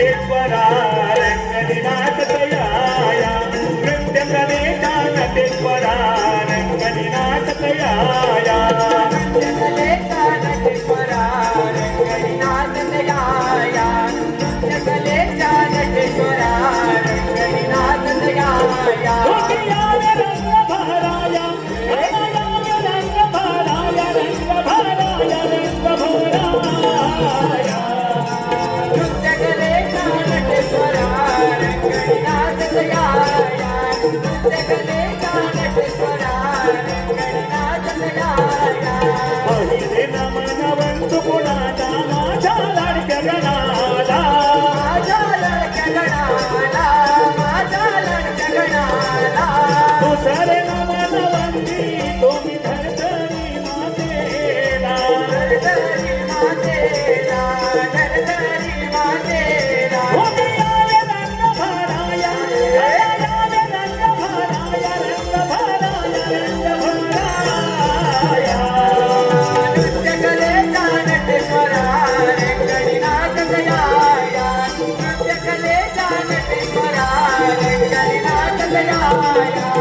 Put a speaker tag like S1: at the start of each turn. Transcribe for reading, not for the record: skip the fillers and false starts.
S1: नटेश्वरा रंगनिनाथ तयाया नृत्य कलेचा नटेश्वरा रंगनिनाथ तयाया
S2: नृत्य कलेचा नटेश्वरा रंगनिनाथ तयाया नृत्य कलेचा नटेश्वरा रंगनिनाथ तयाया
S1: रंग भराया रंग भराया रंग भराया रंग भराया
S2: नृत्य कलेचा नटेश्वरा रंगनिनाथ तयाया नृत्य कलेचा नटेश्वरा रंगनिनाथ तयाया
S1: पहिले नमन वंतु कुणाला माझ्या लाडक्या गणाला
S2: माझ्या लाडक्या गणाला माझ्या लाडक्या गणाला
S1: दुसरे नमन वंदी तुम्ही धरतरी मातेला
S2: धरधरी मातेला धरधरी मातेला
S1: होती आले रंग भराया आले रंग भराया रंग भराया रंग भराया
S2: नृत्य कलेचा नटेश्वरा रंगनिनाथ तयाया नृत्य कलेचा नटेश्वरा रंगनिनाथ तयाया